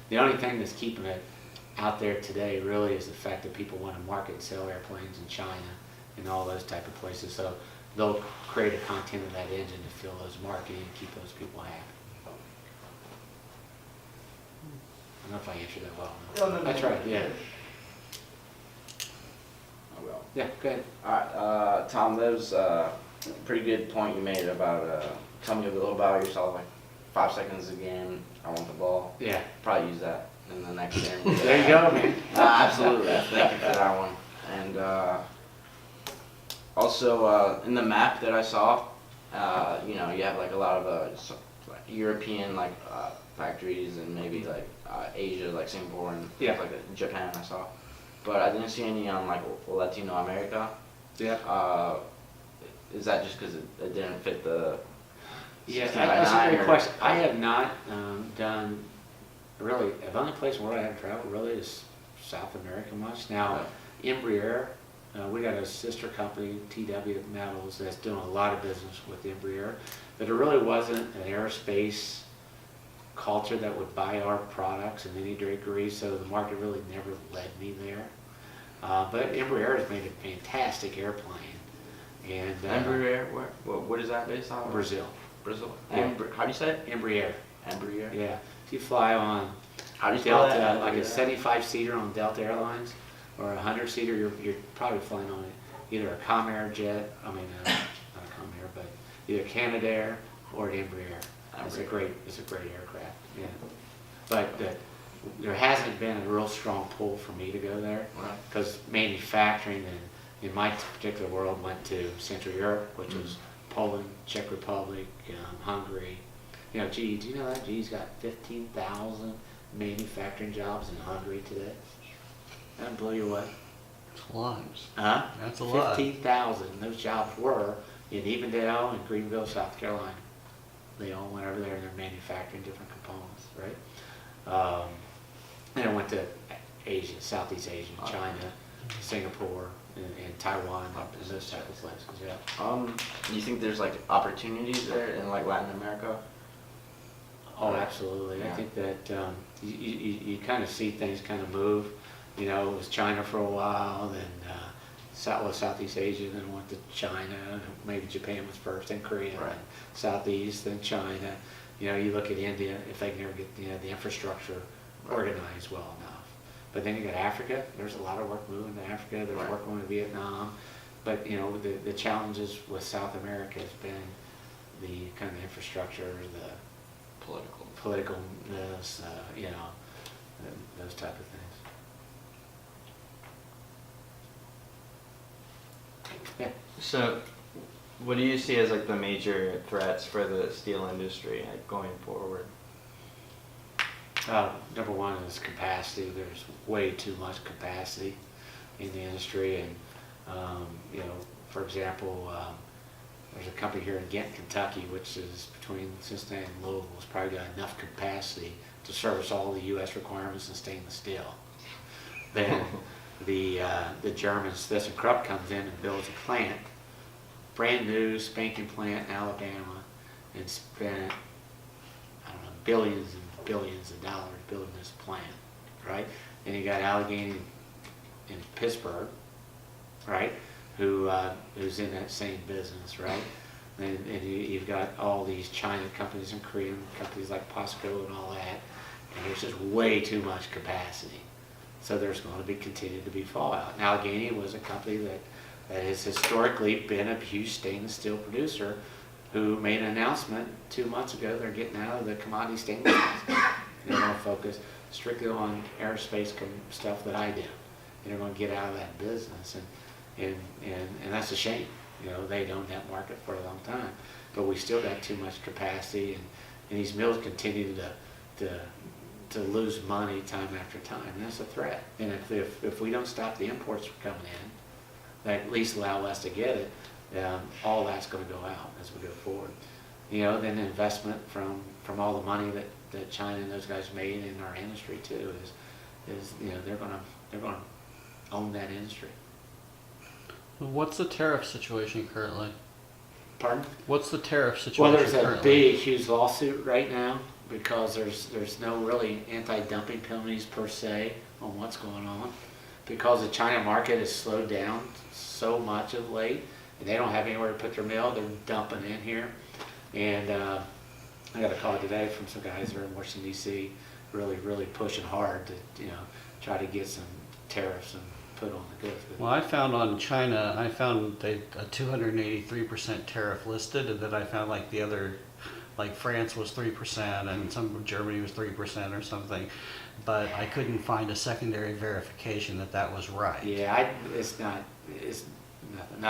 The only thing that's keeping it out there today really is the fact that people want to market and sell airplanes in China and all those type of places. So they'll create a content of that engine to fill those marketing and keep those people happy. I don't know if I answered that well. No. That's right, yeah. I will. Yeah, go ahead. Alright, Tom, that was a pretty good point you made about, tell me a little about yourself, like 5 seconds again, I want the ball. Yeah. Probably use that in the next interview. There you go, man. Absolutely, thank you for that one. And also, in the map that I saw, you know, you have like a lot of like European factories and maybe like Asia, like Singapore and Yeah. like Japan I saw. But I didn't see any on like Latino America. Yeah. Is that just because it didn't fit the? Yeah, 69 that's a great or- question. I have not done, really, the only place where I have traveled really is South America much. Now, Embraer, we got a sister company, TW Metals, that's doing a lot of business with Embraer, but there really wasn't an aerospace culture that would buy our products in any degree, so the market really never led me there. But Embraer has made a fantastic airplane. And Embraer, what is that based on? Brazil. Brazil. Yeah. How do you say it? Embraer. Embraer. Yeah. If you fly on How do you spell Delta, that? like a 75-seater on Delta Airlines, or a 100-seater, you're probably flying on either a Comair jet, not a Comair, but either Canadair or an Embraer. It's a great aircraft. Yeah. But there hasn't been a real strong pull for me to go there, because manufacturing in my particular world went to Central Europe, which was Poland, Czech Republic, Hungary. You know, GE, do you know that GE's got 15,000 manufacturing jobs in Hungary today? That'd blow you away. That's a lot. Huh? That's a lot. 15,000. Those jobs were in Evendale and Greenville, South Carolina. They all went over there and they're manufacturing different components, right? Then I went to Asia, Southeast Asia, China, Singapore, and Taiwan, and those type of places, yeah. Do you think there's like opportunities there in like Latin America? Oh, absolutely. Yeah. I think that you kind of see things kind of move. You know, it was China for a while, then Southeast Asia, then went to China, maybe Japan was first, then Korea, Right. then Southeast, then China. You know, you look at India, if they can ever get the infrastructure organized well enough. But then you got Africa, there's a lot of work moving to Africa, there's work going to Vietnam. But, you know, the challenges with South America has been the kind of infrastructure, the politicalness, you know, those type of things. Yeah. So, what do you see as like the major threats for the steel industry like, going forward? Number one is capacity. There's way too much capacity in the industry, and you know, for example, there's a company here in Ghent, Kentucky, which is between Cincinnati and Louisville. It's probably got enough capacity to service all the U.S. requirements in stainless steel. Then the German ThyssenKrupp comes in and builds a plant, brand new spanking plant in Alabama, and spent, I don't know, billions and billions of dollars building this plant, right? And you got Allegheny in Pittsburgh, right, who's in that same business, right? And you've got all these China companies and Korean companies like POSCO and all that, and there's just way too much capacity. So there's going to be continue to be fallout. And Allegheny was a company that has historically been a huge stainless steel producer, who made an announcement 2 months ago they're getting out of the commodity stainless business. They're going to focus strictly on aerospace stuff that I do. And they're going to get out of that business, and that's a shame. You know, they'd owned that market for a long time, but we still got too much capacity, and these mills continue to lose money time after time. And that's a threat. And if we don't stop the imports from coming in, that at least allow us to get it, all that's going to go out as we go forward. You know, then investment from all the money that China and those guys made in our industry too is you know, they're going to own that industry. What's the tariff situation currently? Pardon? What's the tariff Well, situation there's a currently? big, huge lawsuit right now because there's no really anti-dumping penalties per se on what's going on. Because the China market has slowed down so much of late, and they don't have anywhere to put their mail, they're dumping in here. And I got a call today from some guys that are in Washington D.C. really pushing hard to try to get some tariffs and put on the goods. But Well, I found on China, I found a 283% tariff listed, and then I found like the other, like France was 3%, and some of Germany was 3% or something. But I couldn't find a secondary verification that that was right. yeah, it's not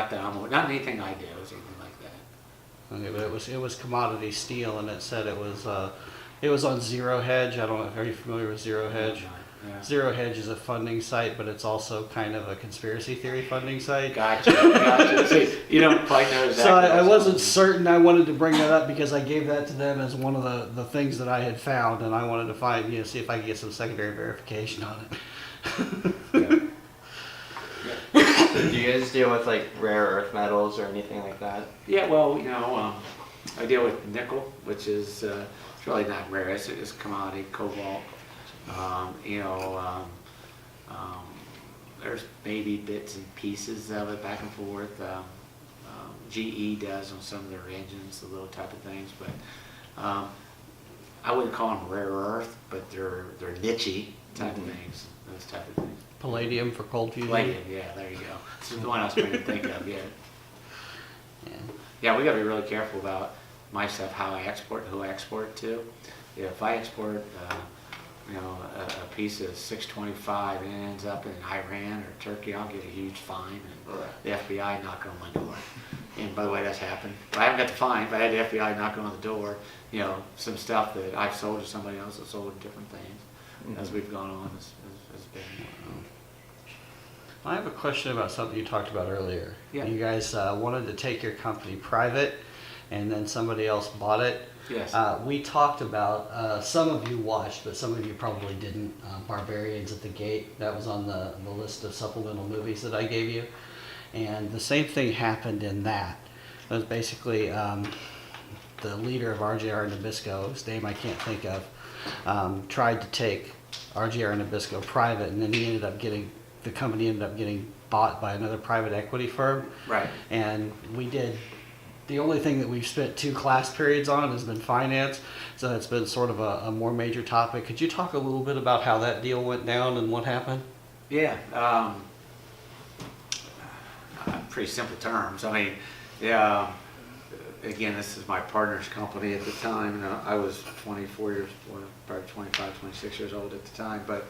that not anything I do is anything like that. Okay, but it was commodity steel, and it said it was on Zero Hedge. I don't know. Are you familiar with Zero Hedge? Yeah. Zero Hedge is a funding site, but it's also kind of a conspiracy theory funding site. Gotcha. See, you don't quite know exactly. So I what's wasn't going certain. I wanted to bring that up because I gave that to them as one of the things that I had found, and I wanted to find, see if I could get some secondary verification on it. on. So do you guys deal with like rare earth metals or anything like that? Yeah, well, I deal with nickel, which is it's really not rare. It's commodity, cobalt. There's maybe bits and pieces of it back and forth. GE does on some of their engines, the little type of things, but I wouldn't call them rare earth, but they're niche-y type of things, those type of things. Palladium for cold fusion. Palladium, yeah, there you go. This is the one I was trying to think of, yeah. Yeah. Yeah, we gotta be really careful about my stuff, how I export, who I export it to. If I export, a piece of 625 and it ends up in Iran or Turkey, I'll get a huge fine and the FBI knocking on my door. And by the way, that's happened. I haven't got the fine, but I had the FBI knocking on the door. Some stuff that I've sold to somebody else that's sold different things as we've gone on has been. I have a question about something you talked about earlier. Yeah. You guys wanted to take your company private, and then somebody else bought it. Yes. We talked about, some of you watched, but some of you probably didn't, Barbarians at the Gate. That was on the list of supplemental movies that I gave you. And the same thing happened in that. It was basically the leader of RJR Nabisco, whose name I can't think of, tried to take RJR Nabisco private, and then the company ended up getting bought by another private equity firm. Right. And the only thing that we've spent 2 class periods on has been finance, so that's been sort of a more major topic. Could you talk a little bit about how that deal went down and what happened? Yeah. Pretty simple terms. I mean, yeah. Again, this is my partner's company at the time. I was 24 years, probably 25, 26 years old at the time, but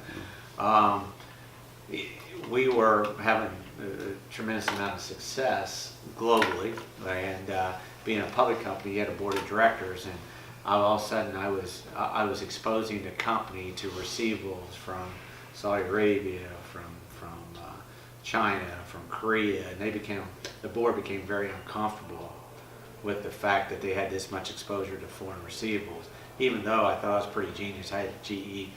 we were having a tremendous amount of success globally, and being a public company, you had a board of directors, and all of a sudden I was exposing the company to receivables from Saudi Arabia, from China, from Korea, and the board became very uncomfortable with the fact that they had this much exposure to foreign receivables. Even though I thought I was pretty genius, I had GE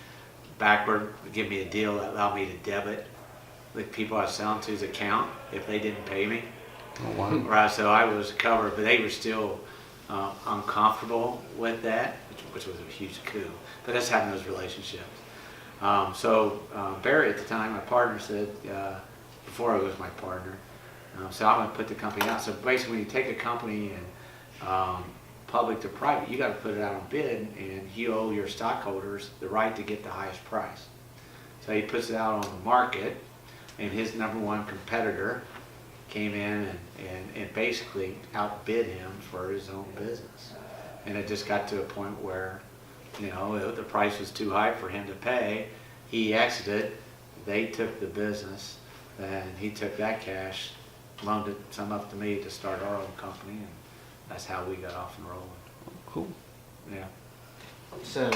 backward give me a deal that allowed me to debit the people I was selling to's account if they didn't pay me. Oh, wow. Right, so I was covered, but they were still uncomfortable with that, which was a huge coup. But that's having those relationships. Barry at the time, my partner, said, before I was my partner, so I'm going to put the company out. So basically, when you take a company and public to private, you got to put it out on bid, and you owe your stockholders the right to get the highest price. So he puts it out on the market, and his number one competitor came in and basically outbid him for his own business. And it just got to a point where, the price was too high for him to pay. He exited, they took the business, and he took that cash, loaned it some up to me to start our own company, and that's how we got off and rolling. Cool. Yeah. So